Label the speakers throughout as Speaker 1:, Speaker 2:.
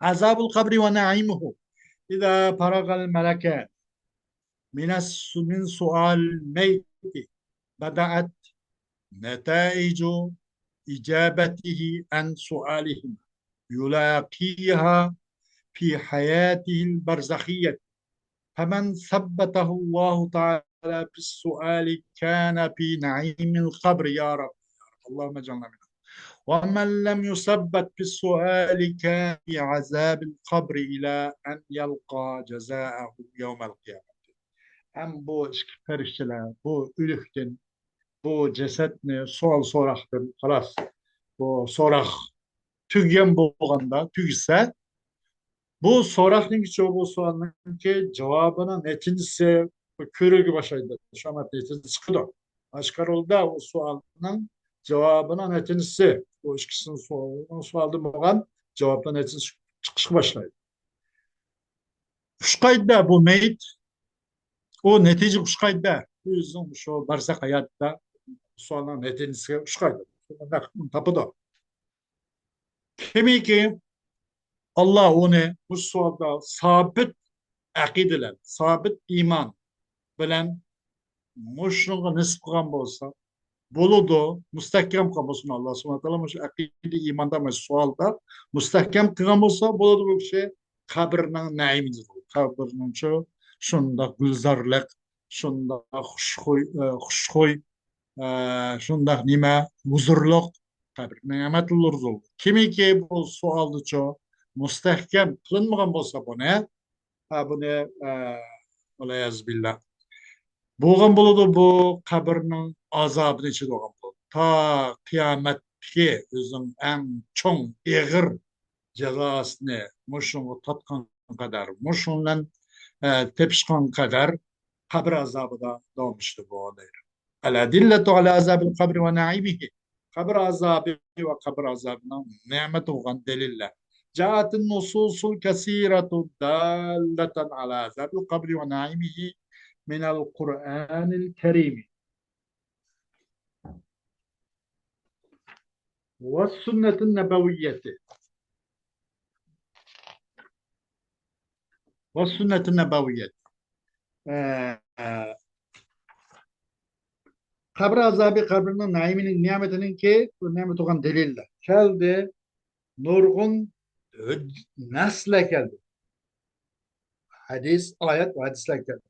Speaker 1: عذاب القبر ونعيمه إذا فرغ الملكان من سؤال الميت بدأت نتائج إجابته عن سؤالهم يلاقيها في حياته البرزخية. فمن ثبته الله تعالى بالسؤال كان في نعيم القبر يا رب، اللهم اجعلنا منه. ومن لم يثبت بالسؤال كان في عذاب القبر إلى أن يلقى جزاءه يوم القيامة. Hem bu ferişteler, bu ülükten, bu cesetni sual soraktın, halas, bu sorak tügen bolganda, tügse, bu soraktın ki bu sualın ki cevabına netincesi körügü başaydı. Şu an netincesi çıkıyor. Aşkar oldu da o sualının cevabına netincesi, o işkisinin sualdı bolgan cevaptan netincesi çıkış başlaydı. Uşkaydı bu meyit, o netice uşkaydı. Bu yüzden şu barzak hayatta sualın netincesi uşkaydı. Tapı da. Kimi ki Allah onu bu sualda sabit akideler, sabit iman bilen muşluğa nisp kılgan bolsa, buludu, müstehkem kılmasın Allah subhanahu wa ta'ala, muş akide imanda mı sualda, müstehkem kılgan bolsa, buludu bu şey, kabirinin naimidir. Kabirinin şu, şunda gülzarlık, şunda huşkoy, şunda nime, huzurluk, kabir, nimet olurdu. Kimi ki bu sualdı çok, müstehkem kılınmagan bolsa bu ne? Bu ne? Olayaz billah. Болған болады бұл қабірнің азабын ішінде болған болады. Та қияметке өзінің әң чоң еғір жазасыны мұшынғы татқан қадар, мұшыннан тепішқан қадар қабір азабы да дамышты болады. Әл-әдилләту аля азабил қабри ва наимихи. Қабір азабы ва қабір азабының nimet olған deliller. جاءت النصوص الكثيرة دالة على عذاب القبر ونعيمه من القرآن الكريم والسنة النبوية والسنة النبوية. kabir azabı kabrinin naiminin nimetinin ki bu nimet olan deliller. Geldi nurgun nasle geldi. Hadis, ayet ve hadisler geldi.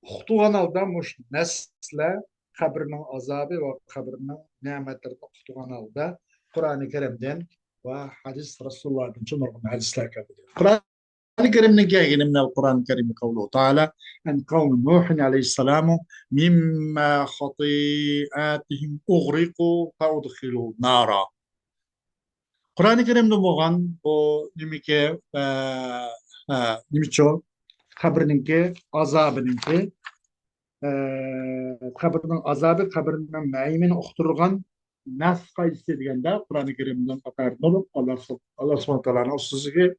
Speaker 1: Uqtuğan alda muş nesle kabrinin azabı ve kabrinin nimetlerini uqtuğan alda Kur'an-ı Kerim'den ve hadis Resulullah'ın için nurgun hadisler geldi. Kur'an-ı Kerim'in gelgini minel Kur'an-ı Kerim'i kavlu Teala en kavmi Nuhin aleyhisselamu mimma khati'atihim uğriku faudkhilu nara. Kur'an-ı Kerim'de boğan o nimike nimiço kabrininki azabıninki kabrinin azabı kabrinin naimini uqturgan nas qaysi degende Kur'an-ı Kerim'den akarın olup Allah subhanahu ta'ala'nın o sözü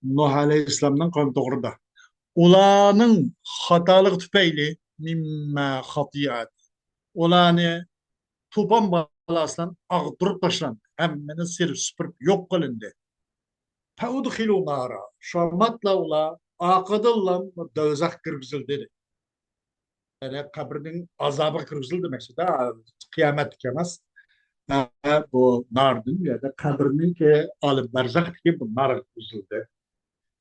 Speaker 1: Nuh aleyhisselam'dan kavmi doğruda. Ulanın hatalık tüpeyli mimma hatiyat. Ulanı tupan balasından ağdırıp taşlandı. Hemmeni sirip süpürüp yok kılındı. Feudhilu nara. Şarmatla ula akıdıllam dövzak kırgızıldı. Yani kabrinin azabı kırgızıldı demekse de kıyamet tükemez. Bu nardın ya da kabrinin ki alıp berzak ki bu nar kırgızıldı.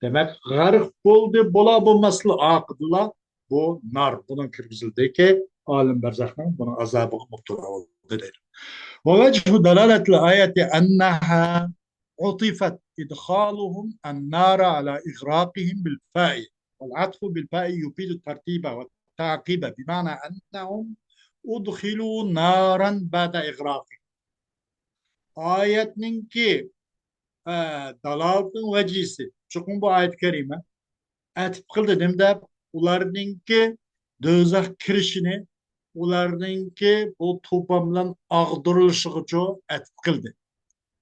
Speaker 1: Demek garip buldu, bola bulmaslı akıdıla bu nar bunun kırgızıldı ki alim berzakın bunun azabı mutlaka oldu der. ووجه دلالة الآية أنها عطفت إدخالهم النار على إغراقهم بالفاء والعطف بالفاء يفيد الترتيب والتعقيب بمعنى أنهم أدخلوا نارا بعد إغراقهم. Ayetinin ki dalaltın vecisi çıkın bu ayet-i kerime etip kıldı demde ularının ki dözak kirişini ularının ki bu topamlan ağdırılışı çoğu etip kıldı.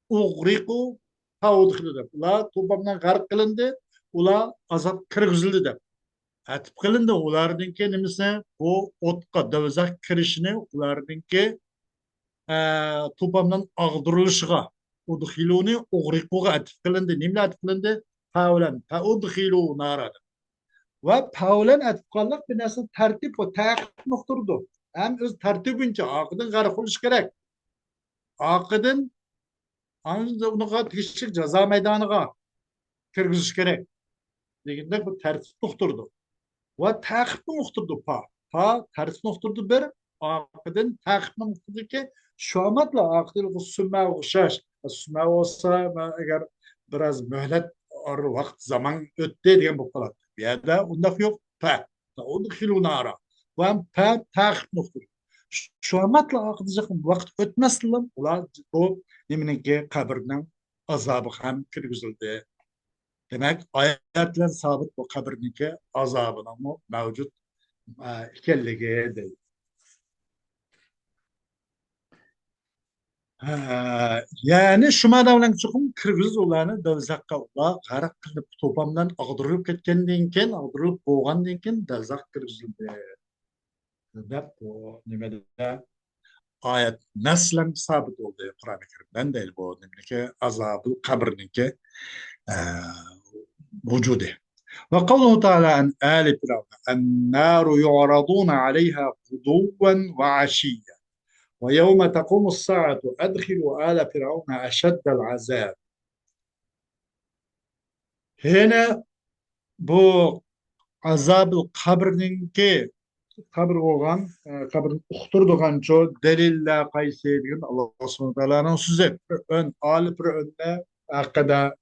Speaker 1: Uğriku taudhildi. Ular topamdan garip kılındı. Ular azap kırgızıldı da. Etip kılındı. Ularının ki nemese bu otka dözak kirişini ularının ki topamdan ağdırılışıga udkhiluni ughriquga atıf kılındı. Nimle atıf kılındı? Paulen. Pa udkhilu nara. Ve paulen atıf kıllık bir nasıl tertip o takip nokturdu. Hem öz tertibince akıdın garı kuluş gerek. Akıdın anında onu teşvik ceza meydanıga kirgiziş gerek. Deginde bu tertip nokturdu. Ve takip nokturdu pa. Pa tertip nokturdu bir akıdın takip nokturdu ki şu amatla akıdın sümme uğuşaş. Sümme olsa eğer biraz mühlet vakit zaman ötte diyen bu kalat. Bir yerde ondak yok pa. Onu hiluna ara. Ve pa takip nokturdu. Şu amatla akıdacak vakit ötmezsem ular o yeminki kabirden azabı hem kirgizildi. Demek ayetler sabit bu kabirniki azabına mı mevcut ikelliğe değil. Yani şuma davlan çıkım kırgız olanı dövzakka ula garak kılıp topamdan ağdırılıp ketkendiğin ken ağdırılıp boğandiğin ken dövzak kırgızıldı. Demek bu nimede ayet neslen sabit oldu Kur'an-ı Kerim'den değil bu nimdeki azabı kabirniki vücudu. وقوله تعالى عن آل فرعون النار يعرضون عليها غدوا وعشيا ويوم تقوم الساعة أدخلوا آل فرعون أشد العذاب. هنا bu azab kabrninki kabr olgan kabrin uqturduğan ço delille qaysi Allah Subhanahu Taala'nın sözü ön alıp önüne hakkında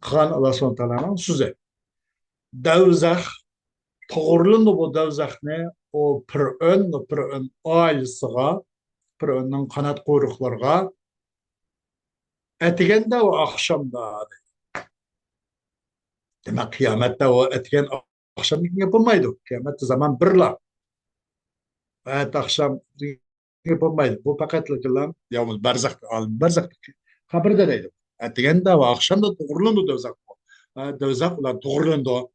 Speaker 1: qan Allah Subhanahu Taala'nın sözü. Davzaq to'g'rilindi bu davzaxni o pir ön oilasiga pir önning qanot quyruqlarga atiganda va oqshomda demak qiyomatda u atigan oqshomlik yapılmaydı. Qiyomatda zaman birla at oqshom yapılmaydı. Bu faqat yavmul barzaq olim barzaq qabrda deydi. Atiganda va oqshomda to'g'rilindi davzax. Davzax ular to'g'rilindi.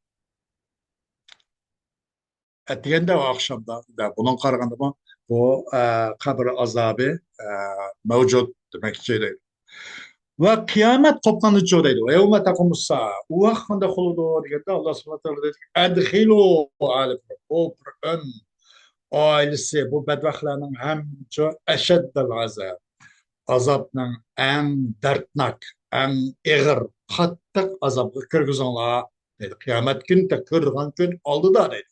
Speaker 1: Etkende o akşamda da bunun kararında bu kabir azabı mevcut demek şeydi. Ve kıyamet kopmadığı deydi. Ve yevme takumus sa'a. O vaktinde kuludu diyette Allah subhanahu teala dedi ki edhilu alif. O ön ailesi bu bedbahtlarının hem çok eşeddel azab. Azabının en dertnak, en ağır, kattık azabı kırgızanlığa dedi. Kıyamet günü de kırgan gün aldı da dedi.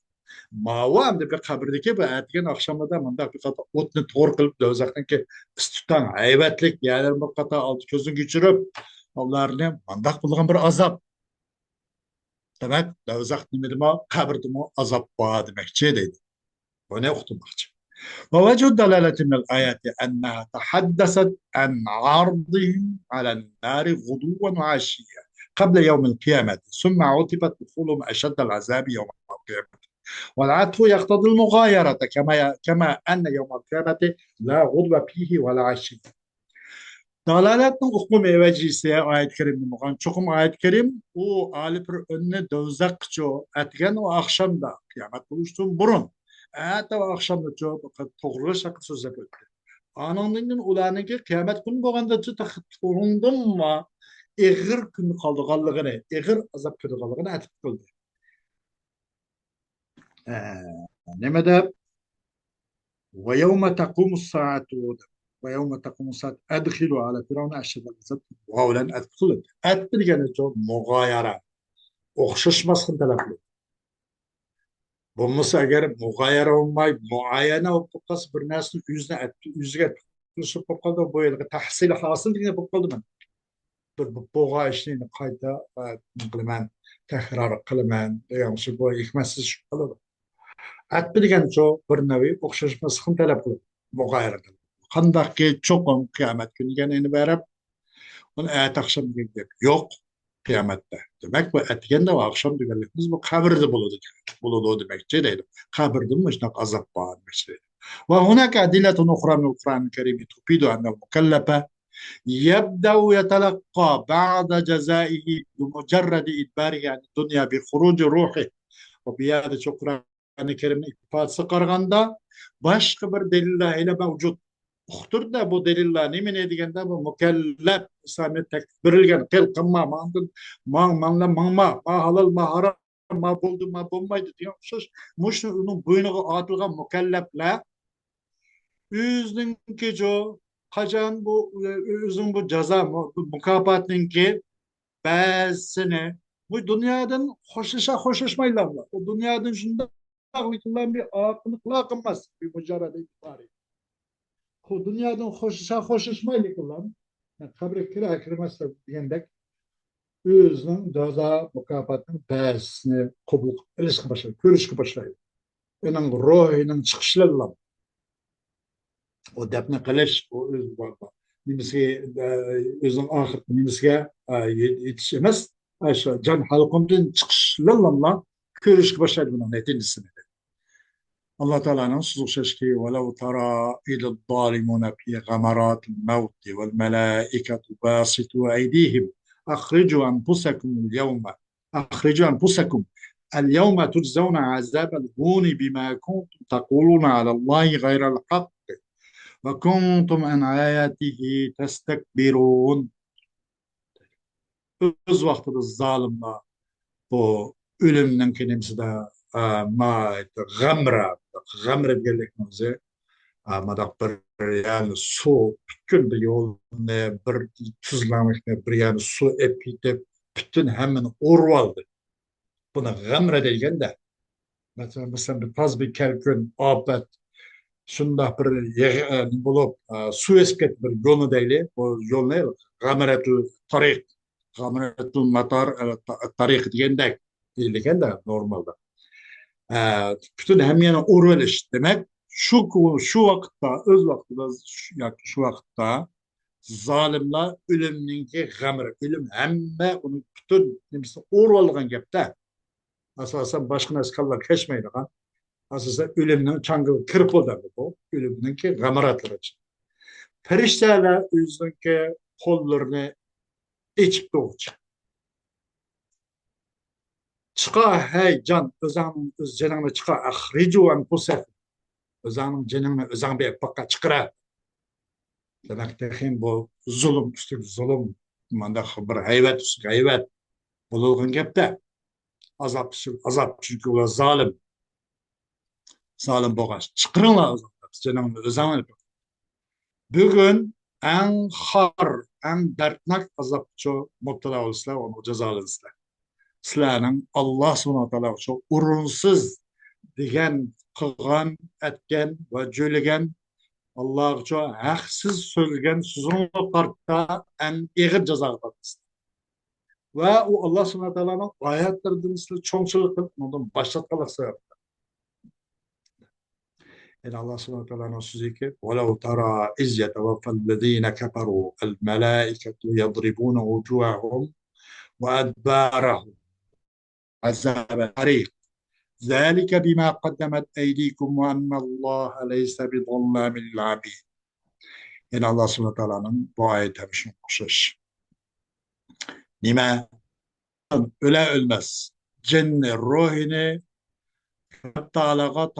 Speaker 1: Ma'am de bir kabirdeki bu erken akşamda manda bir kata otni to'g'ri qilib dozaqdan istidan haybatlik yani bir kata altı ko'zini geçirib ularni mandaq bo'lgan bir azab demek dozaq nima demo qabrdimi azab bor demakchi deydi buni uqtirmoqchi ووجه الدلالة من الآيات أنها تحدثت عن عرضهم على النار غدوا وعشيا قبل يوم القيامة ثم عُتبت دخولهم أشد العذاب يوم القيامة والعطف يقتضي المغايرة كما أن يوم القيامة لا غدوة فيه ولا عشي. Dalaletnin hukmu mevecisi ayet-i kerimde mukan. Çokum ayet-i kerim o alip önüne dövzakço etken o akşamda kıyamet buluştuğum burun. Hatta o akşamda çok toğrulu şakı söz yapıyor. Anandın ulanıki kıyamet günü boğanda tuğrundum ma eğir gün kaldıqallığını, eğir azap kırdıqallığını etip kıldı. Nemede ويوم تقوم الساعة ويوم تقوم الساعة أدخلوا على فرعون أشد العذاب وأولا أدخلوا أدخل çok mugayara okşaşmasın talaplı. Bulması eğer mugayara olmay muayene olmaz bir nesli yüzüne etkileşip kaldı bu yılda tahsil hasıl diye bakıldı ben. Bir boğa işini kayda kılman tekrar kılman yani bu hikmetsiz şu kalır. At bilgen çok bir nevi okşaşmasını talep kılır. Mugayara kılır. Kandaki çok kıyamet günü gene verip onu et akşam gidecek. Yok kıyamette. Demek bu etken de var akşam diyoruz. Bu kabirde buludu demek. Değil. Kabirde mi işte azap var mesela. وهناك أدلة أخرى من القرآن الكريم تفيد أن المكلف يبدأ يتلقى بعد جزائه بمجرد إدباره عن الدنيا بخروج روحه وبيادة القرآن الكريم ifadesi karganda başka bir deliller ile mevcut. uqtirda bu deliller ne degende bu mükellef İslamiyet teklif verilgen kıl kılma mandın manla mangma ma halal ma haram ma buldu ma bulmaydı diyor. Muşunun boynuğa atılgan mükellefler yüzünki jo kacan bu yüzün bu ceza bu mükafatınki bazısını bu dünyadan hoşlaşmayla o dünyadan şunda bir akınlıkla kılmaz bir mücarede itibari. O dünyadan hoşlaşmayla kılan kabre kira kırmazsa diyendek özünün ceza mükafatının bazısını kabul ilişki başlayır, görüşki başlayır. Onun ruhunun çıkışlarla o defne kılıç o öz vardı. Nimisi özün ahir nimisiye yetişemez. Aşağı can halkımdan çıkışlarla görüşki başlayır bunun neticisini. Allah Teala'nın sözü şeşki وَلَوْ تَرَى إِذِ الظَّالِمُونَ فِي غَمَرَاتِ الْمَوْتِ وَالْمَلَائِكَةُ بَاسِطُو أَيْدِيهِمْ أخرجوا أنفسكم اليوم تجزون عذاب الهون بما كنتم تقولون على الله غير الحق وكنتم عن آياته تستكبرون. Öz vaxtıda zalimler bu ölümden kelimesi de ma gamra birlikte madak bir yani su bütün bir yol ne bir tuzlamış ne bir yani su epide bütün hemen orvaldı. Buna gamra deyken de mesela bir taz bir kerkün afet şunda bir bulup su esket bir yolu değil o yol ne gamratul tarik gamratul matar tarik diyendek deyilgen de normalde. Bütün hem yana orveliş demek şu vakitte öz vakitte şu vakitte zalimler ölümninki gamır ölüm hemme onun bütün nemisi orvalgan gepte asasen başka neskallar keşmeydi ha asasen ölümün çangı kırpı da bu ölümninki gamır atılır. Perişteler özünki kollarını içip doğacak. Çıka hey can öz canını çıka ahricu anfusakum özünün canını özün bir pakka çıkara. Demek ki bu zulüm üstü zulüm manda bir hayvat üstü hayvat bulungan gepte azap çünkü o zalim boğaz çıkırınlar azap canını özün bugün en har en dertnak azapçı mutlaka olsa onu cezalanırlar. Sizlerin Allah subhanahu teala çok urunsuz diyen kılgan etken ve cölegen Allah çok haksız söyleyen sözün kartta en ağır ceza katmıştır. Ve o Allah subhanahu teala'nın ayetlerinin çoğunçılıkla ondan başlatmaları. Yani Allah subhanahu teala'nın sözü ki وَلَوْ تَرَى إِذْ يَتَوَفَّى الَّذ۪ينَ كَفَرُوا الْمَلَائِكَةُ يَضْرِبُونَ وُجُوهَهُمْ وَأَدْبَارَهُمْ عَذَابَ الْحَرِيقِ ذلك بما قدمت أيديكم وأن الله ليس بظلام للعبيد. Yani Allah subhanahu teala'nın bu ayet demişim kuşaş. Nime öle ölmez. Cenni ruhini Teala'ga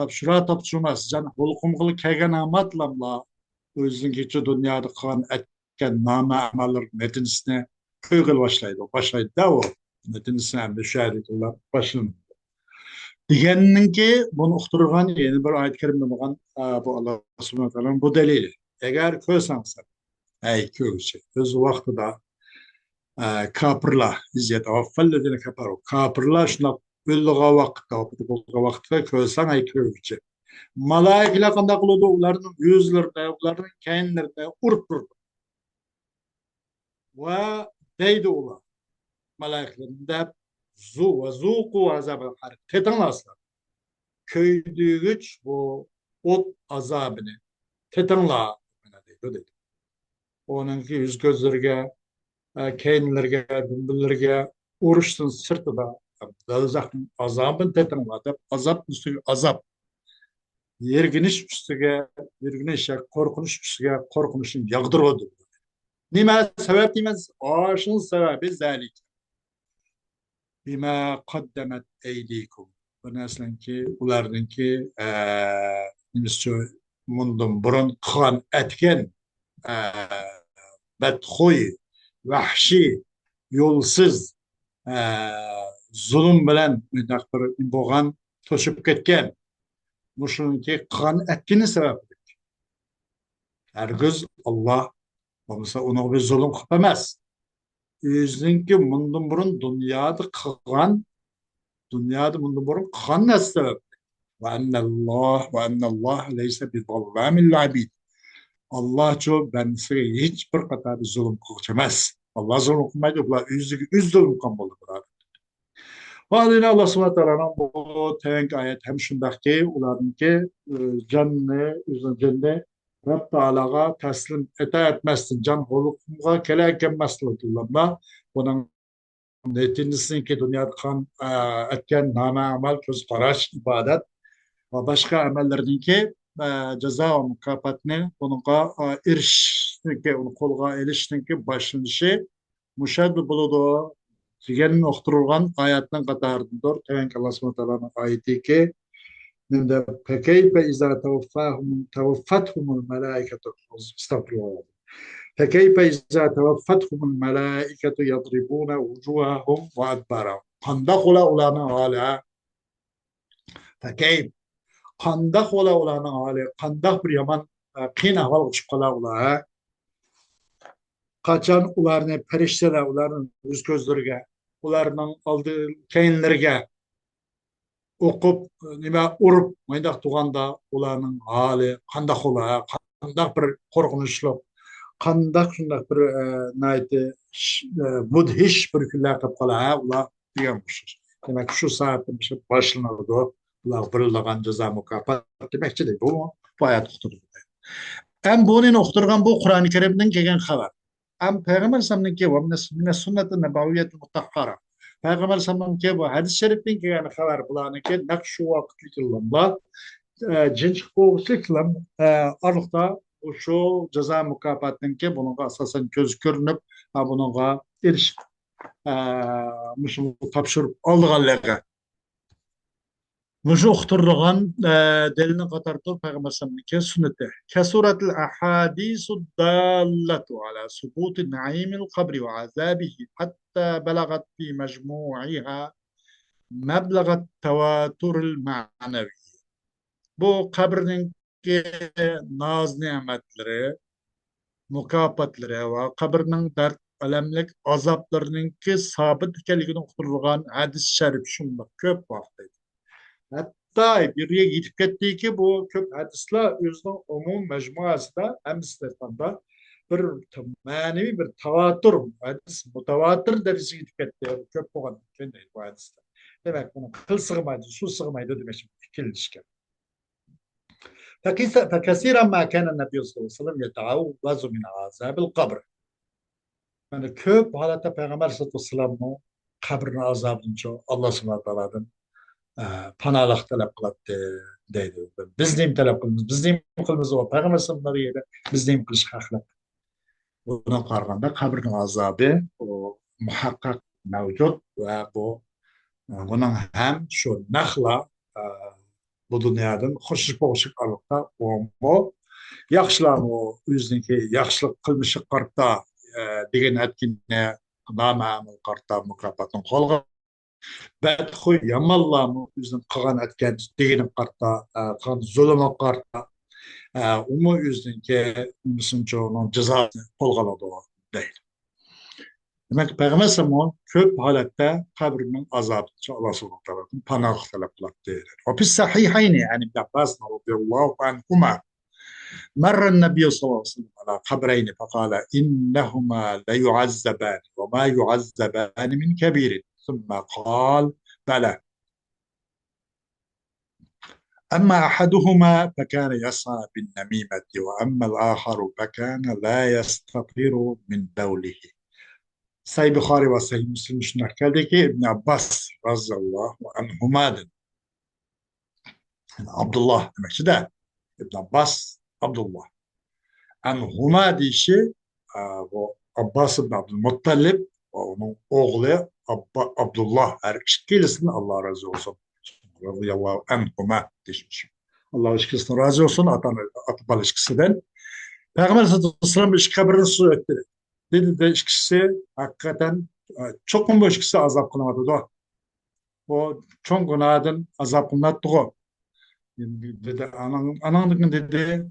Speaker 1: tapşırmaz. Can hulkumgulu kegen amatlamla özün geçi dünyada kan etken nama amallar netinisine köygül başlaydı. Başlaydı da o netinisine hem de şehadetullah başlandı. Digeninin ki bunu uqturgan yeni bir ayet-i kerimde bu Allah subhanahu wa ta'ala'nın bu delili. Eğer kösansa, köçe, öz vaxtıda kapırla, izzet avaffallezine kaparu, kapırla şuna öllüğa vaxtıda kösan köçe. Malaikler kanda kılıdı, onların yüzlerinde, onların kayınlarında urup durdu. Ve deydi ola, malaiklerinde zuku azabı harik. Tetanlaslar. Köydüğüç bu ot azabını tetanla dedi. Onunki yüz gözlerge, keynlerge, bülbüllerge uğraştın sırtı da dalacakın azabın tetanla da azap üstüge azap. Yerginiş korkunuş üstüge korkunuşun yağdırıyordu. Nime sebep demez? Aşın sebebi zalik. Bima kaddemet eydikum. Bu neslen ki, ulardınki, nimisi bundan burun kılan etken e, bedxoy, vahşi, yolsuz, e, zulüm bilen mündaq bir boğan toşup ketken. Muşunki kılan etkeni sebep. Herkes Allah olmasa onu bir zulüm kıpamaz. Özünki bundan burun dünyada bundan burun kılan sebep. Ve ennallah leyse bi zallamil abid. Allah çoğu ben size hiçbir kadar zulüm kılçamaz. Allah zulüm kılmaydı. Ular üz zulüm kılmalı. Valide Allah subhanahu teala'nın bu tevenk ayet hem şundak ki uların ki canını üzerinde Rab Teala'ga teslim etmezsin. Can holukumga kelek emmaslıklarla bunun neticisinin ki dünyada kan etken nama amal göz karaş ibadet ve başka amellerinin ki ceza ve mükafatını bununla eriştin ki onu kolga eriştin ki başlanışı müşahede buludu. Diğerinin okturulgan ayetinin katarıdır. Tevenk Allah subhanahu teala'nın ayeti ki fekeyfe izâ tevaffethumul melâiketu estağfirullah. Fekeyfe izâ tevaffethumul melâiketu yadribûne vucûhahum ve adbârahum. Kandak ola ulanın hâli. Fekeyf kandak ola ulanın hâli. Kandak bir yaman kıyın ahval uçup kala ula. Kaçan ularını perişteler, ularının yüz gözlerine, ularının aldığı keyinlerine okup, nime urup, maydak tuğanda ularının hali, kandak ula, kandak bir korkunçluk, kandak şundak bir naiti, mudhiş bir külle kapkala, ula diyormuşuz. Demek şu saatte bir şey başlanırdı, ular bırıldagan ceza mukafat demekçi de bu hayat tutuyor. Hem bunun okturgan bu Kur'an-ı Kerim'den gelen haber. Hem Peygamber sallallahu aleyhi ve sellem mine sünnet-i nebaviyet mutahhara. Peygamber sallallahu aleyhi ve sellem hadis-i şeriften gelen haber bulanı ki nakşu vakitlik yılında cinç kovuşlikle arlıkta şu ceza mükafatının ki bunun asasen göz görünüp bunun eriş tapşırıp aldığanlığı. Müjde uqtirgan delini qatartır Peygamber sallallahu sünneti. Kesuratul ahadisu dallatu ala subuti naimil qabri ve azabihi hatta belagat fi mecmu'iha meblagat tevaturul ma'nevi. Bu kabrinin ki naz nimetleri, mukafatları ve kabrinin dert alemlik azaplarının ki sabit ekanligini uqtirilgan hadis-i şerif şunda köp vaqtaydı. Hatta bir yere gidip kettiği ki bu köp hadisler özünün umum mecmuasında hem İslam'da bir manevi bir tevatür hadis mutavatır derecesi gidip ketti. Köp olan kendi bu hadisler. Demek bunu kıl sığmaydı, su sığmaydı demek fikir ilişki. فكثيرا ما كان النبي صلى الله عليه وسلم يتعوذ من عذاب القبر. Yani köp halatta Peygamber sallallahu aleyhi ve sellem'in kabrin azabını Allah subhanahu teala'dan panahlıq talep kılattı deydi. Biz neyim talep kılımız, biz neyim kılımız o Peygamber sallallahu aleyhi ve sellem biz neyim kılış haklı. Buna karşında kabrin azabı o muhakkak mevcut ve bunun hem şu nahla bu dünyadan hoşluk boğuşuk alıkta o yaxşılar o yüzünki yaxşılık kılmışı kartta degen etkinliğe namamı kartta mukafatın kolga bedxoy yamallamı yüzün kıgan etken degen kartta kıgan zulümü kartta umu yüzünki müsünce onun cezasını kolgaladı o değil. Demek ki Peygamber sallallahu köp halette kabrinin azabı Allah subhanahu wa ta'ala panah talep değil. O pis sahihayni yani İbn Abbas radıyallahu anhuma مر النبي صلى الله عليه وسلم على قبرين فقال إنهما ليعذبان وما يعذبان من كبير ثم قال بلى أما أحدهما فكان يسعى بالنميمة وأما الآخر فكان لا يستطير من بوله. Sayı Bukhari ve Sayı Müslim şuna geldi ki İbn Abbas radıyallahu anhuma'dır. Yani Abdullah demek de İbn Abbas Abdullah. Anhuma dişi bu Abbas ibn Abdülmuttalib onun oğlu Abdullah her ikisinin Allah razı olsun. Radıyallahu anhuma demiş. Allah aşkına razı olsun Atabal ilişkisinden. Peygamber sallallahu aleyhi ve sellem ilişki kabrini su etti. Dedi de ilişkisi hakikaten çok mu bu ilişkisi azap kılmadı da. O çok günahın azap kılmadı da. Dedi, ananın dedi,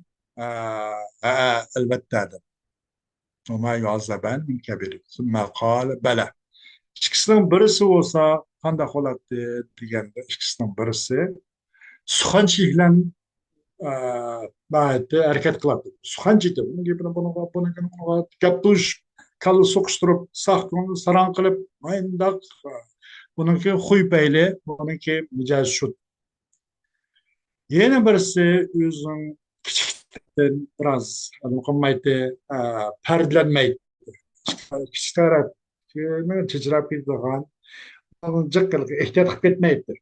Speaker 1: elbette dedi. وما يعذبان من كبير ثم قال بلى ikkisidan birisi bo'lsa qanday holatda deganda ikkisidan birisi suxanchilik bilan harakat qiladi suxanchiydi buni gapini buni gaptush kalla so'qishtirib sahkini saran qilib mayindoq buniki huy payli buniki mijoz shu yana birisi o'zining kichikdan biroz qilmaydi pardlanmaydi kichik tarafni tijrab ketgan jiqqilga ehtiyot qilib ketmaydi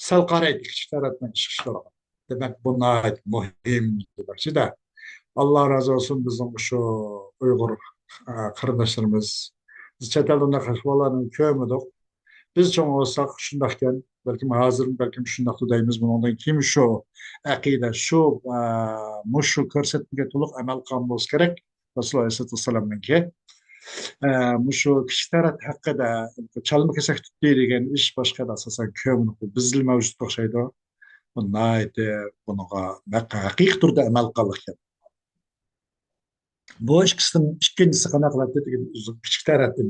Speaker 1: sal qaraydi kichik tarafdan chiqishlarga demak bu muhim demoqchida alloh rozi bo'lsin bizning shu uyg'ur qarindoshlarimiz biz chet elda unaqa ahvollarni ko'rmadik biz cho'ng bo'lsak shundoq ekan balkim hozir balkim shundoq deymiz bundan keyin shu aqida shu mushu ko'rsatmaga to'liq amal qilgan kerak rasululloh alayhi vasallamniki shu kichik taraf haqida chalma kesak tutdi degan ish boshqa asosan ko'p bizda mavjud o'xshaydi bunaqa haqiqiy turda amal qilgan bu ikkisidan ikkinchisi qanaqa qiladi degan kichik tarafdan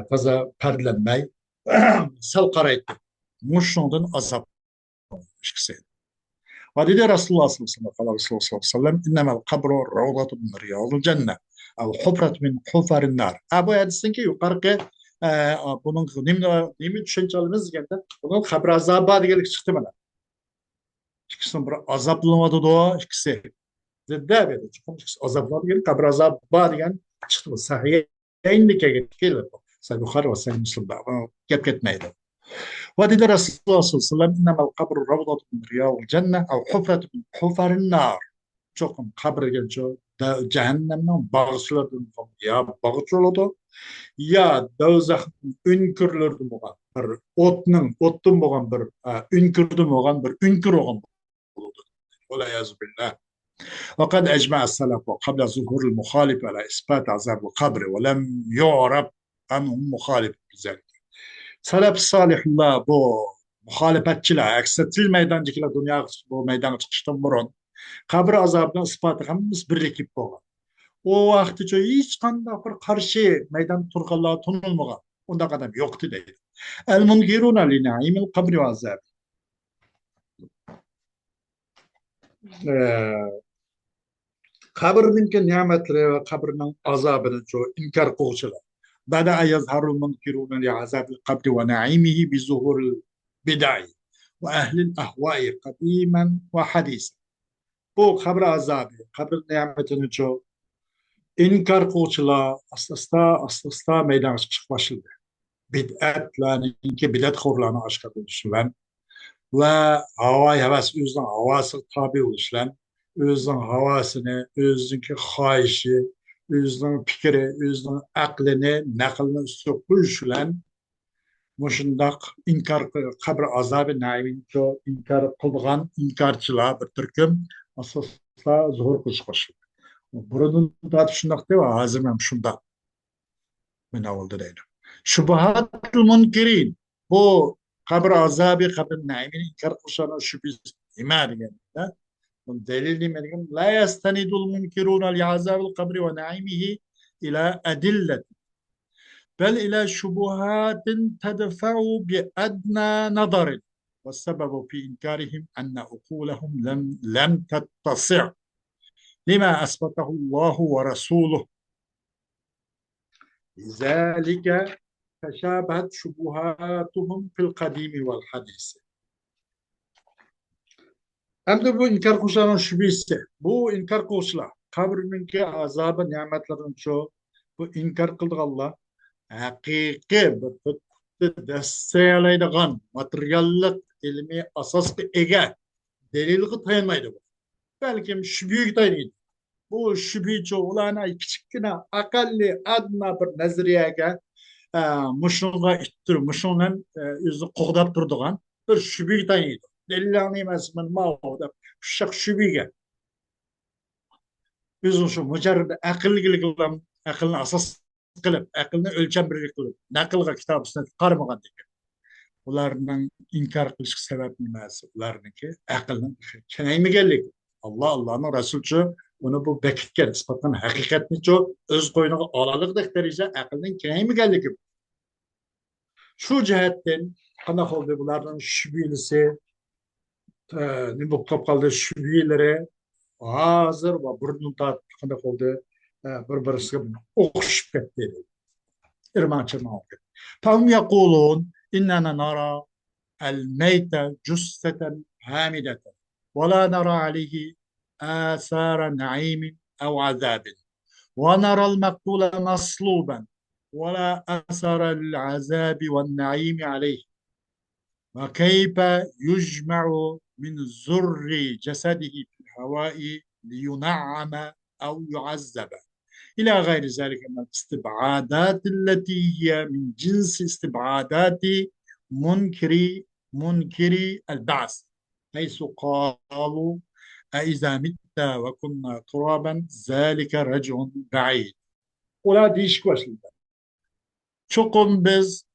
Speaker 1: toza pardlanmay sal qaraydi mushundan azob ikkisi ودي رسول الله صلى الله عليه وسلم قال رسول الله صلى الله عليه وسلم إنما القبر روضة من رياض الجنة أو حفرة من حفر النار أبو يدسنكي يقرق bunun nemi düşüncelerimiz geldi. Bunun kabir azabı diye çıktı bana. İkisinin bir azaplamadı da ikisi. Zedde böyle. Çünkü azaplamadı diye kabir azabı diye çıktı. Sahiye indike gelir. Sayı Bukhari ve Sayı Müslim'de. Gep gitmeydi. ودي رسول الله صلى الله عليه وسلم إنما القبر روضة من رياض الجنة أو حفرة من حفر النار çokum kabrga cehennemden bağışlardan ya bağışladı ya do'zax ünkürlerdi bo'lgan bir o'tdan bo'lgan bir ünkürdi bo'lgan bir ünkür bo'lgan bo'ldi والعياذ بالله وقد أجمع السلف قبل ظهور المخالف على إثبات عذاب القبر ولم يعرف عنهم مخالف بذلك salaf solihlar bu muxolifatchilar aksatil maydonchilar dunyo bu maydonga chiqishdan burun qabr azobini isboti hammasi birlikib bo'lgan u vaqtgacha hech qanday bir qarshi maydon turganlar tunilmagan unda qadam yo'qdi deydi al munkiruna li naimil qabri va azab qabrninki ne'matlari va qabrning azobini inkor qiluvchilar بدأ يظهر المنكرون لعذاب القبر ونعيمه بظهور البدع وأهل الأهواء قديما وحديثا bu qabr azobi qabr ne'matini inkor qiluvchilar asta maydonga chiqib boshladi bid'atlarninki bid'atxo'rlarni oshkor qilishlar va havo havas o'zining havosiga tobe bo'lishlar o'zining havosini o'ziniki xohishi o'zining fikri o'zining aqlini naqlni ustiga qo'yish bilan mushundoq inkor qabr azobi naimini inkor qilgan inkorchilar bir turkum asoslar zuhur qilish boshladi burundan tortib shundoq deb hozir ham shundoq mana oldi deydi shubuhatul munkirin bu qabr azobi qabr naimini inkor qilishani shubhasiz nima deganda دليل من لا يستند المنكرون لعذاب القبر ونعيمه إلى أدلة بل إلى شبهات تدفع بأدنى نظر والسبب في إنكارهم أن عقولهم لم تتسع لما أثبته الله ورسوله لذلك تشابهت شبهاتهم في القديم والحديث Hem de bu inkar kuşların şüphesi. Bu inkar kuşlar. Kabrinki azabı nimetlerin çoğu. Bu inkar kıldık Allah. Hakiki bir desteğiyleydiğen materyallik ilmi asas bir ege. Delilgi tayanmaydı bu. Belki şüpheyi tayanıydı. Bu şüpheyi çoğulana küçüküne akalli adına bir nazariyege muşunga ittir, muşunla yüzü qoğdap durduğun bir şüpheyi tayanıydı. delillerini emasman ma'u deb şak şübiga. Biz şu mujarrad aqlga qilib, aqlni asos qilib, aqlni o'lcham birlik qilib, naqlga kitob sunnat qaramagan ekan. Ularning inkor qilish sababi nimasi? Ularniki aqlning kengaymaganligi. Allohning rasulchi uni bu bekitgan, isbotdan haqiqatnicho o'z qo'yniga olalig'idek darajada aqlning kengaymaganligi. Shu jihatdan qanday bo'ldi bularning shubhasi, nima bo'lib qoldi shubhalari hozir va burun tortib qanday bo'ldi bir-birisiga o'xshib ketdi. irmanchirmoq. فهم يقولون إننا نرى الميت جثة هامدة ولا نرى عليه آثار نعيم أو عذاب ونرى المقتول مصلوبا ولا أثر العذاب والنعيم عليه وكيف يجمع من زر جسده في الهواء لينعم أو يعذب إلى غير ذلك من الاستبعادات التي هي من جنس استبعادات منكري البعث حيث قالوا أإذا متنا وكنا ترابا ذلك رجع بعيد. Ola değişik başladı. Çokum biz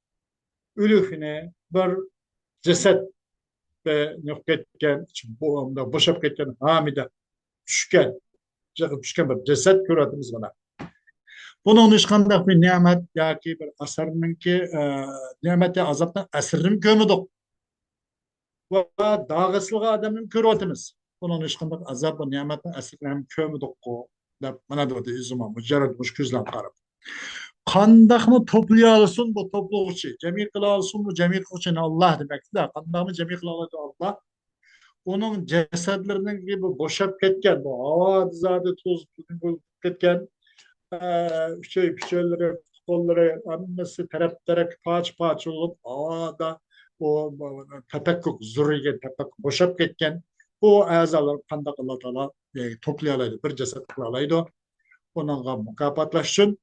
Speaker 1: ülüfine bir ceset ve nöketken, boşap ketken hamide düşken, düşken bir ceset gördünüz bana. Bunun ешқандай bir nimet ya ki bir asarının ki nimeti azaptan asırın gömüdük. Ve dağısılığı adamın körüyotimiz. Bunun ешқандай azap ve nimetin asırın gömüdük. Bana da izuma mücerred müşküzlen qarab. Qandaqmı toplayalısın bu topluğuçu, cemi kılalısın bu cemi kılçını Allah demektir de, qandaqmı cemi kılalı Allah. Onun cesedlerinin gibi boşap ketken, bu hava zade toz ketken, şeyleri, kolları, annesi taraflara paç olup, havada o tepekkuk, zürriye tepekkuk boşap ketken, bu azalar qandaq Allah Teala toplayalaydı, bir ceset kılalaydı. Onunla mukapatlaşsın,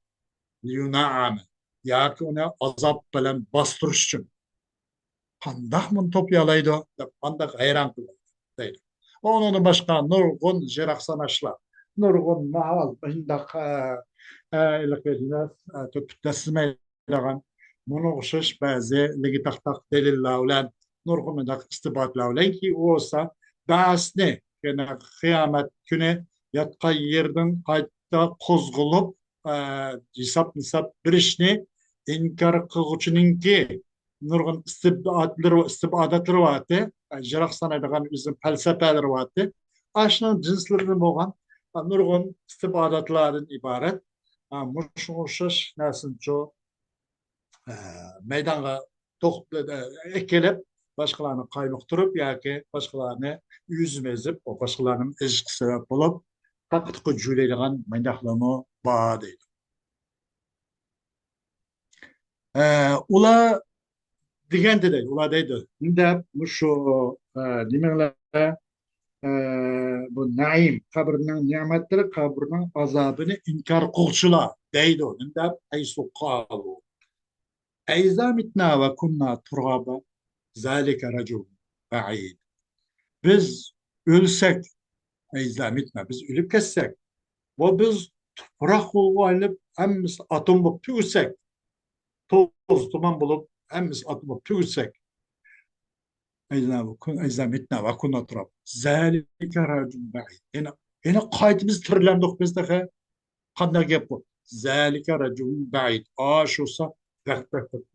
Speaker 1: liyuna'ame. Yaki ona azap bilen bastırış için. Qandaq mı toplayalaydı, qandaq hayran kılaydı. Onun başka nurgun jirak sanaşlar, nurgun mahal, indaq teslimeyleğen, bunu uçuş bazı ligi taktak deliller ulan, nurgun indaq istibatlar ulan ki o olsa, bağısını, yani kıyamet günü yatqa yerden qayta kozgulup, nisap bir işini inkar kılgıçınınki nurgun istibadatları vardı. Jirak sanaydıgan bizim felsefeleri vardı. Aşının cinslerinin olan nurgun istibadatların ibaret. Muş nesin çoğu meydana ekelip başkalarını kaynoqtırıp ya ki başkalarını yüzmezip o başkalarının eşik sebep olup taktıkı cüleyliğen mendahlamı bağ deydi. Ula digende deydi, ula deydi. Ninde şu demenle bu naim kabrinin nimetleri kabrinin azabını inkar kılçıla deydi o. Ninde aysu kalu. Eyza mitna ve kunna turaba zalike racul ba'id. Biz ölsek, eyza mitna, biz ölüp kessek, ve biz toprak olup hemiz atom bulup tüksek, toz duman bulup hemiz atom bulup tüksek, eyza mitna ve kunna turaba zalike racul ba'id. Yani kaydımız tırlandık biz de qanday gap bu? Zalike racul ba'id. Şosa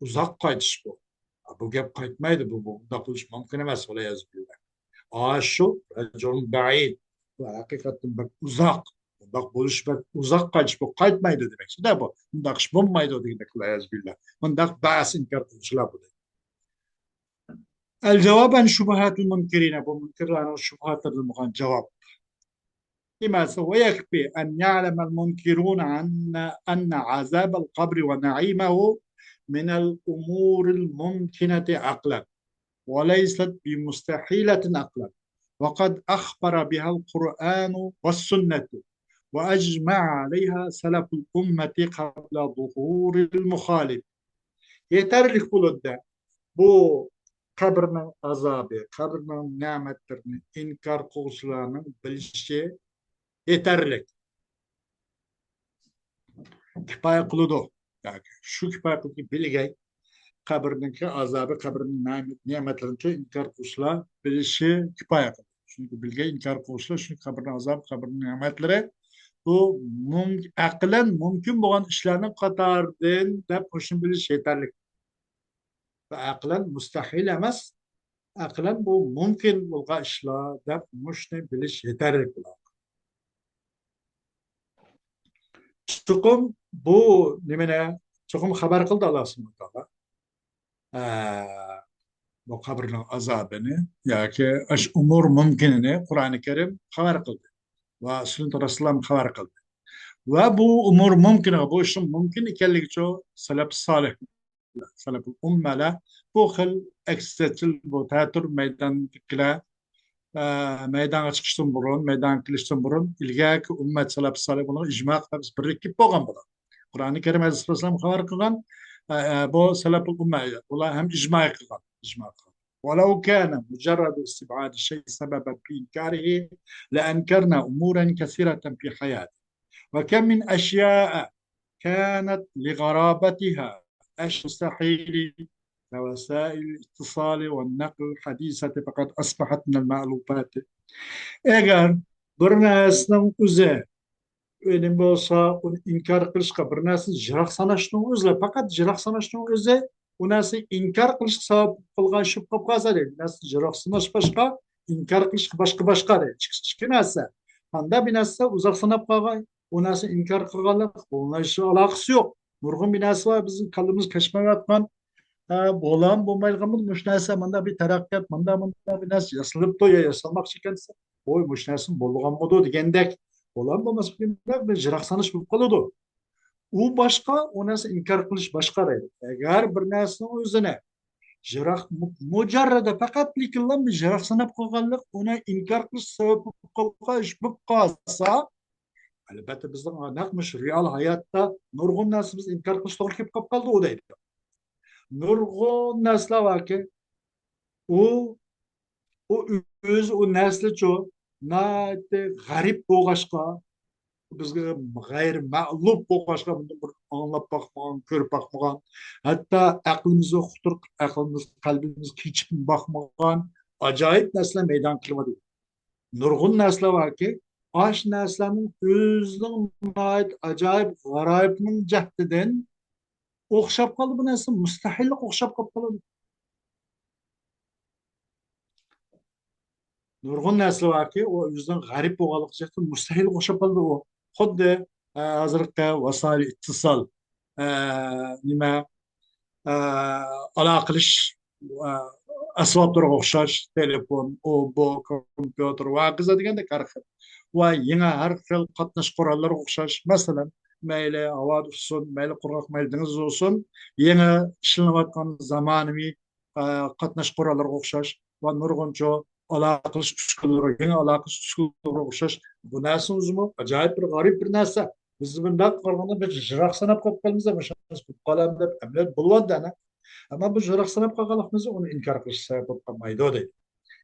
Speaker 1: uzak qaytish bu. Bu gap qaytmaydi, bu da qilish mumkin emas, ola yozib bilgan. Shu rajul ba'id. Bu haqiqatdan bir uzak. Bundaq bo'lish bir uzak qaytish bu qaytmaydi demek. Da bu. Bundaq ish bo'lmaydi demek ola yozib bilgan. Bundaq ba'as inkor qilishlar bu. El-cevab an şubahatul munkirina. Bu munkirlarning şubahatlaridan bo'lgan javob. لماذا ويكفي أن يعلم المنكرون أن عذاب القبر ونعيمه من الأمور الممكنة عقلا وليست بمستحيلة عقلا وقد أخبر بها القرآن والسنة وأجمع عليها سلف الأمة قبل ظهور المخالف. Yeterlik bulundu. Bu kabrinin azabı, kabrinin nimetlerini inkar kılışlarının bilişi yeterli. Kifaya kılıdı. Yani şu kifaya kılıdı bilgey kabrindeki azabı, kabrinin nimetlerini inkar kılışlar bilişi kifaya kılıdı. Çünkü bilgey inkar kılışlar, çünkü kabrinin azabı, kabrinin nimetleri bu aklen mümkün olan işlerin katardan da hoşun biliş yeterli. Ve aklen müstahil emez. Aklen bu mümkün olan işler da hoşun biliş yeterli. Çıkım bu nimene çıkım haber kıldı Allah subhanahu wa ta'ala. Bu kabrinin azabını ya ki aş umur mümkününü Kur'an-ı Kerim haber kıldı. Ve Sünnet Resulullah haber kıldı. Ve bu umur mümkün, bu işin mümkün ikenligi çoğu salaf salih, salaf ummala bu xil eksetil bu teatür meydan kila meydana çıkıştan burun, meydan kilişten burun ilgaki ummet salaf salih bunu icma qilib birlikip bo'lgan bo'ladi. Qur'oni Karim Aleyhisselam xabar qilgan bu salaf umma ular ham ijma qilgan, ijma qilgan. ولو كان مجرد استبعاد الشيء سببا في إنكاره لأنكرنا أمورا كثيرة في حياته وكم من أشياء كانت لغرابتها مستحيل كوسائل الاتصال والنقل الحديثة فقد أصبحت من المألوفات. Eğer bir narsaning o'zi öyle olsa onu inkar qilishga bir narsa jiroq sanashning o'zi faqat jiroq sanashning o'zi u narsa inkar qilishga sabab qilgan shu bo'lib qolsa deydi. Narsa jiroq sanash boshqa, inkar qilish boshqa deydi. Ikki narsa. Qanda bir narsa uzoq sanab qolgan, u narsa inkar qilganlik bununla hech aloqasi yo'q. Nurg'un bir narsa var bizim kalbimiz keşfetmen bo'lan bo'lmaydigan mush narsa manda bir taraqqiyot manda bir narsa yasalib to'ya yasalmoq ekansa voy mush narsa bo'lgan bo'ldi degandek bo'lan bo'lmas bir jiroq sanish bo'lib qoladi. U boshqa, u narsa inkor qilish boshqa deydi. Agar bir narsani o'zini jiroq mujarrada faqat likinlar jiroq sanab qo'yganlik uni inkor qilish sabab bo'lib qolsa albatta bizning naqmish real hayotda nurg'un narsa biz inkor qilish to'g'ri kelib qoldi u deydi. Nurg'un narsalar borki u o'zi u narsacho g'arib bo'lg'achqa bizga g'ayri ma'lum bo'lg'achqa bir anglab boqmagan, ko'rib boqmagan, hatto aqlimizni xutur aqlimiz qalbimiz kechib boqmagan ajoyib narsalar maydon qilyapti. Nurg'un narsalar borki osh narsalarning o'zining ajoyib g'aroyibning jahdidan o'xshab qoldi, bu narsa mustahillik o'xshab qoldi. Nurg'un narsa borki u o'zidan g'arib bo'lganlik jihatdan mustahil o'xshab qoldi. U xuddi hozirgi vasoil ittisol nima aloqa qilish asboblariga o'xshash telefon, u bu kompyuter va hokazo degandek har xil va yangi har xil qatnash qurollariga o'xshash, masalan mayli havo olsin, mayli qurg'oq, mayli dengiz olsin, yangi ishlanayotgan zamonaviy qatnash qurollariga o'xshash va nurg'uncha aloqa qilish uskunalari, yangi aloqa qilish uskunalariga o'xshash. Bu narsa o'zimi ajoyib bir g'arib bir narsa. Biz bundan qaraganda bir jiroq sanab qolib qolamiz, qolam deb amlat bo'lyapti. Ama bu jiroq sanab qolganligimizni uni inkor qilish sabab bo'lib qolmaydi deydi.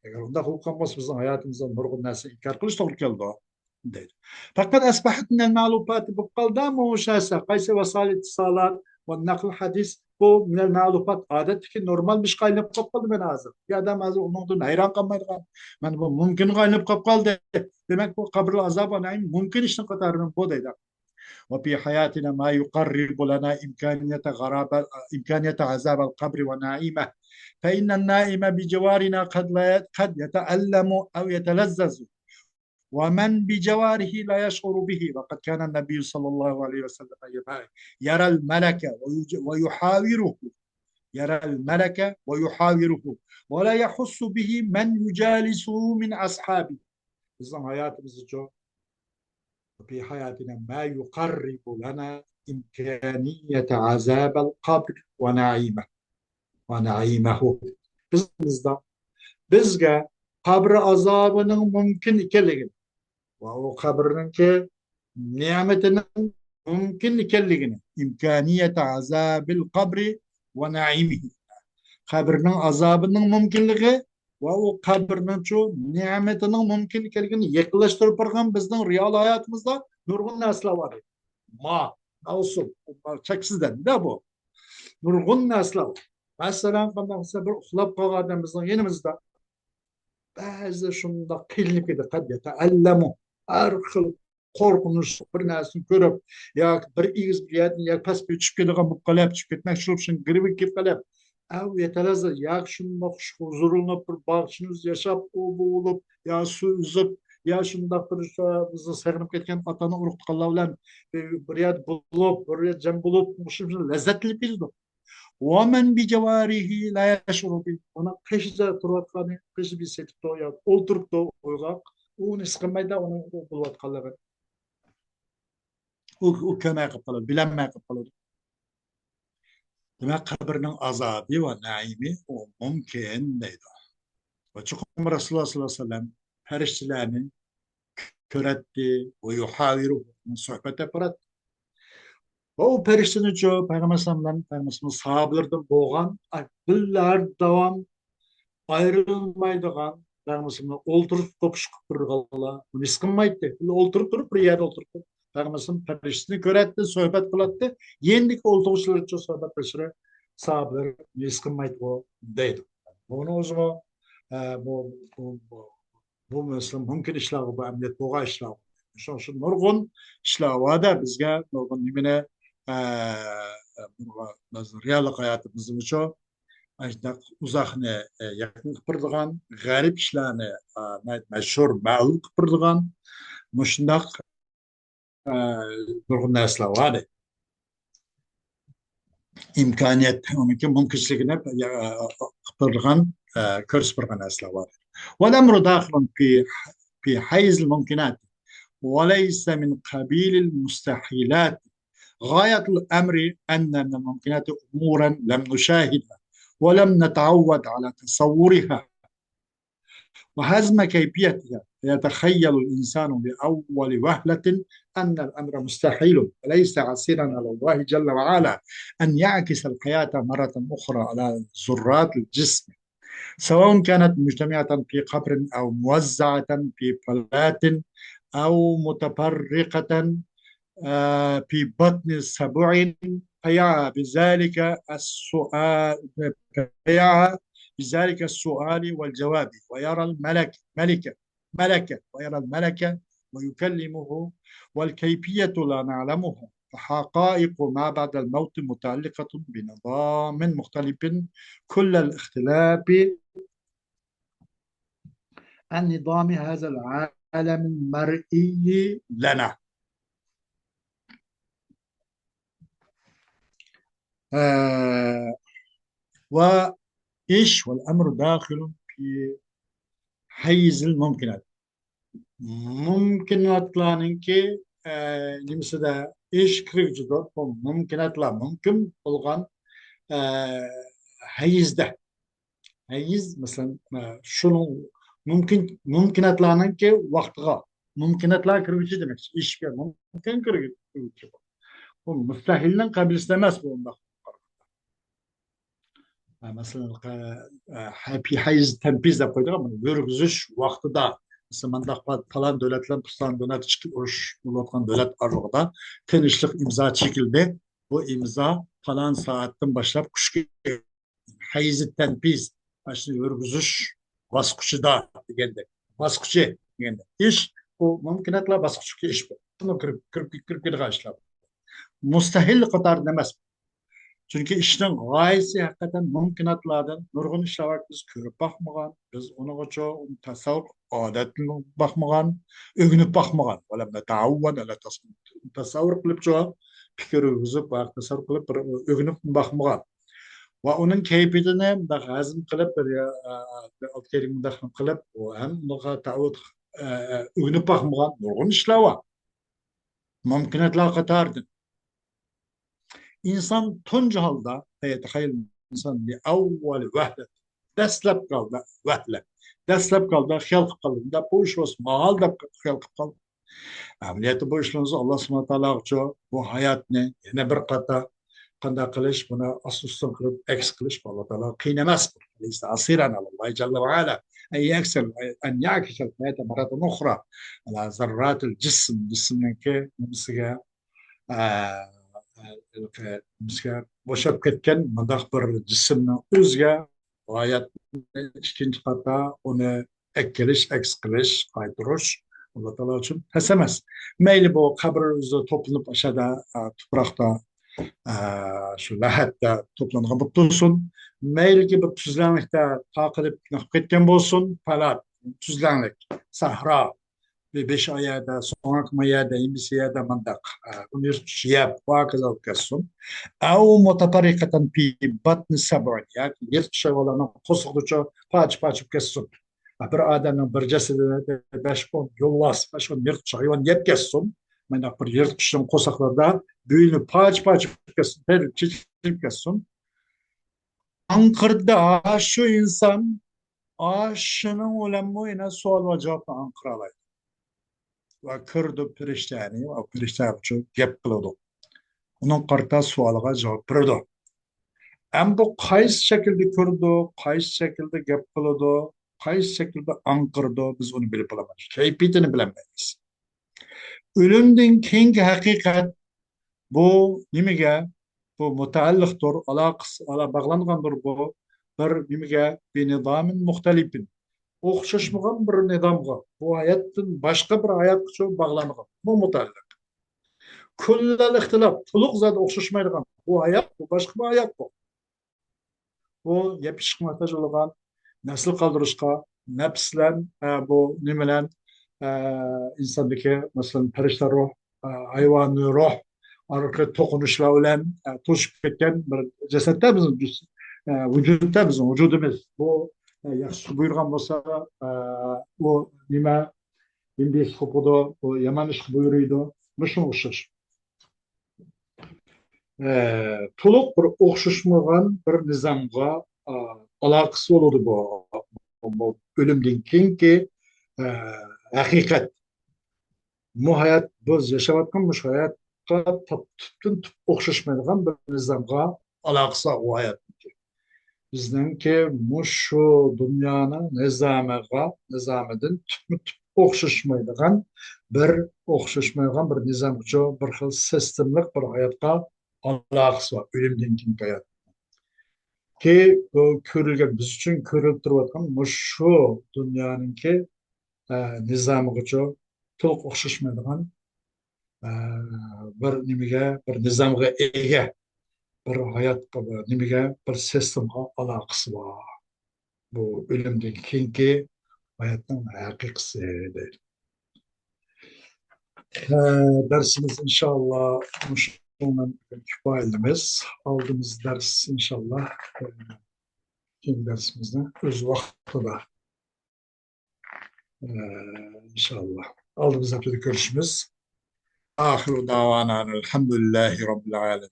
Speaker 1: Agar unday qilib qolmasa bizning hayotimizda nurg'un narsa inkor qilish to'g'ri keldi deydi. Faqat asbahat min al-ma'lufat bu qaldami o'shasa qaysi vasoil ittisolat va naql hadis bu min al-ma'lufat odatdagi normal bir ishga aylanib qolib qoldi mana hozir. Bir odam hozir undan hayron qolmaydigan. Mana bu mumkin aylanib qolib qoldi. Demak bu qabr azob va naim mumkin ishni qatoridan bu deydi. وفي حياتنا ما يقرب لنا إمكانية عذاب القبر ونعيمه فإن النائم بجوارنا قد يتألم أو يتلذذ ومن بجواره لا يشعر به وقد كان النبي صلى الله عليه وسلم يرى الملك ويحاوره يرى الملك ويحاوره ولا يحس به من يجالسه من أصحابه. Bizim hayatımızda çok في حياتنا ما يقرب لنا إمكانية عذاب القبر ونعيمه. Bizga qabr azobining mumkin ekanligini va u qabrninki ne'matining mumkin ekanligini imkoniyat azabil qabri va naimihi Kabirning azabının mümkünlüğü ve o kabirning şu nimetinin mümkün ekanligini yaqinlashtirib turgan bizning real hayotimizda nurg'un narsalar bor. Ma, olsun, cheksizdan da bu. Nurg'un narsalar bor. Masalan, qanday desa bir uxlab qolgan bizning yonimizda ba'zi shundoq qiyinlik edi, qad yata'allamu har xil qo'rqinch bir narsani ko'rib yoki bir egiz bir yerdan yoki pastga uchib keladigan bo'lib qolib tushib ketmoqchi bo'lib shuni girib kelib qolib av yetalazza yoki shundoq huzurinib bir bag'ishni yashab u bu bo'lib yo suv uzib yo shundoq bir bizni sog'inib ketgan otani urug' tuqqanlar bilan bir yerda bo'lib bir yerda jam bo'lib lazzatli keldi. ومن بجواره لا يشعر به. Ona peşinde turvatkanı, peşi bir setip doğuyor, oturup da uygar, onu sıkılmaydı, onu bulvatkanları. O kömeğe kapalı, bilenmeye kapalı. Demek kabirinin azabı ve naimi o mümkün değil. Ve çıkım Resulullah sallallahu aleyhi ve sellem periştilerini köretti ve yuhaviru sohbet yaparak. O periştini çoğu Peygamber sallallahu aleyhi ve sellem sahabelerden boğan, yıllar devam ayrılmaydigan Peygamberimiz olturup kopuşup durganlar. Bunu sıkılmaydı. Olturup durup bir yerde oturup Peygamberimiz periştini köretti, sohbet kılattı. Yendik oltuğuşları için sohbet peşire sahabeler sıkılmaydı o değil. Bunu o zaman bu mesela mümkün işler bu emniyet boğa işler. Şu nurgun işler var da bizge nurgun nimine reallik hayatımızın için uzaqni yaqin qilib turadigan g'arib ishlarni mashhur ma'lum qilib turadigan shundoq nurg'un narsalar bor imkoniyat mumkinchiligini qilib turadigan ko'rsatib turgan narsalar bor والأمر داخل في حيز الممكنات وليس من قبيل المستحيلات غاية الأمر أن من الممكنات أمورا لم نشاهدها ولم نتعود على تصورها وهزم كيفيتها يتخيل الإنسان بأول وهلة أن الأمر مستحيل وليس عسيرا على الله جل وعلا أن يعكس الحياة مرة أخرى على ذرات الجسم سواء كانت مجتمعة في قبر أو موزعة في فلات أو متفرقة في بطن السبع فيعى بذلك السؤال والجواب ويرى ملكة ويرى الملكة ويكلمه والكيفية لا نعلمها فحقائق ما بعد الموت متعلقة بنظام مختلف كل الاختلاف عن نظام هذا العالم المرئي لنا. وإيش والأمر داخل في حيز الممكنات mumkinatlarninki nimasida ish kirgizdi mumkinatlar mumkin bo'lgan hayizda hayiz masalan shuni mumkinatlarninki vaqtiga mumkinatlar kiruvchi demak ishga mumkin kiruvchi bu mustahilning qabilsida emas bu masalan في حيز تنفيذ deb qo'ydik yurgizish vaqtida mandaq falan davlatlar Ruslan davlat ichki urush bo'layotgan davlat aralığida tinchlik imzo chekildi bu imzo falan soatdan boshlab kuchga hayzi tanfiz mana yurgizish bosqichida deganda bosqichi deganda ish bu mumkinatlar bosqichiga ish bu kirib ketgan ishlar mustahil qatorida emas. Çünkü işin gayesi hakikaten mümkünatlardan nurgun işler biz körüp bakmagan, biz onu çok tasavvur adetine bakmagan, ögünüp bakmagan. Olam da taavvud ala tasavvur kılıp çok fikir üzüp bak tasavvur kılıp ögünüp bakmagan. Ve onun keyfiyetini da hazım kılıp bir alkerim da kılıp o hem nuka taavvud ögünüp bakmagan nurgun işler var. Mümkünatlar katardı. İnsan tunca halda yetehayel insan bir avval vehlet deslep kaldı vehlet deslep kaldı xiyal kaldı da bu iş olsun mahal da xiyal kaldı ameliyatı bu işlerinizi Allah subhanahu teala bu hayat ne yine bir kata qanday qilish buni asosan qilib aks qilish alloh taolo qiyin emas. ليس عسيرا على الله جل وعلا أن يكسل أن يعكس الحياة مرة أخرى على ذرات الجسم جسمك مسكا مسكا boshab ketgan mundaq bir jismni o'ziga g'oyat ikkinchi qator uni ekkilish aks qilish qaytarish alloh taolo uchun hech emas. Mayli bu qabr o'zida to'planib o'shada tuproqda shu lahatda to'plangan bo'lib tursin, mayliki bir tuzlanlikda taqilib ketgan bo'lsin, palat tuzlanlik sahro besh oyada so'nggi oyada imsiyada mandaq uni yeb hokazo o'tkazsin au mutafarriqatan fi batn sab'in yoki yirtiq hayvonlarni qo'shiqducha pach o'tkazsin. Bir odamning bir jasadini 5-10 yo'llas 5-10 yirtiq hayvon yeb ketsin. Mana bir yirtqichning qo'saqlarda bo'yni pach o'tkazsin, chechib ketsin. Anqirda shu inson shuning bilan bo'yina savol va javobni anqira oladi. Va kirdi Pirishtani va Pirishta uchun gap qiladi. Uning qarta savoliga javob berdi. Ham bu qaysi shaklda ko'rdi, qaysi shaklda gap qiladi, qaysi shaklda anqirdi biz uni bilib olamiz. Kayfiyatini bilmaymiz. O'limdan keyingi haqiqat bu nimaga? Bu mutaalliqdir, ala bog'langandir bu bir nimaga? Bir nizomin muxtalifin. O'xshashmagan bir nizomga, bu hayotdan boshqa bir hayotga bog'langan. Bu mutaalliq. Kullal ixtilof, to'liq zot o'xshashmaydigan. Bu hayot, bu boshqa bir hayot bu. Bu yapishib muhtoj bo'lgan nasl qoldirishga, nafslan bu nimalar insondagi masalan farishta ruh, hayvoniy ruh orqa to'qinishlar bilan to'shib ketgan bir jasadda bizning vujudda bizning vujudimiz bu yaxshi buyurgan bo'lsa u nima endi qiladi, u yomon ish buyuruydi. Shunga o'xshash to'liq bir o'xshashmagan bir nizomga aloqasi bo'ladi bu o'limdan keyingi haqiqat. Bu hayot biz yashayotgan bu hayotga tubdan tub o'xshashmaydigan bir nizomga aloqasi u hayot. Bizningki shu dunyoning nizomidan tubma tub o'xshashmaydigan bir nizomga, bir xil sistemlik bir hayotga aloqasi bor. O'limdan keyingi hayot. Ki bu ko'rilgan, biz uchun ko'rilib turayotgan shu dunyoninki nizomiga to'liq o'xshashmaydigan bir nimaga, bir nizomga ega bir hayotga, nimaga, bir sistemga aloqasi bor. Bu o'limdan keyingi hayotning haqiqasi deydi. Dersimiz inşallah şundan kifoyalanamiz. Aldığımız ders inşallah keyingi dersimizde öz vaqtida inşallah. Aldığımız haftada görüşümüz. Ahiru davana elhamdülillahi rabbil alemin.